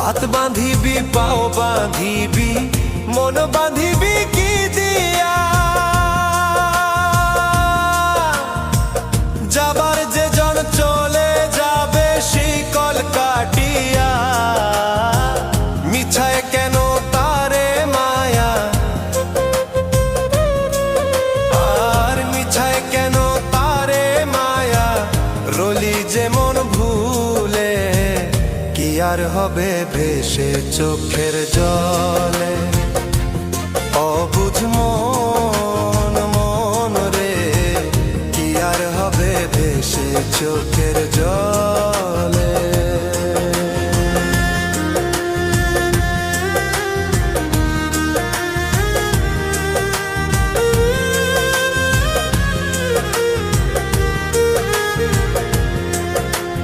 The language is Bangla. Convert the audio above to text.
হাত বাঁধিবি পাও বাঁধিবি মন বাঁধিবি কি দিয়া যাবার যে জন চলে যাবে শিকল কাটিয়া মিছায় কেন তারে মায়া আর মিছায় কেন তারে মায়া রলি যেমন ভুলে কি আর হবে ভেসে চোখের জলে অবুঝ মন মন রে কি আর হবে ভেসে চোখের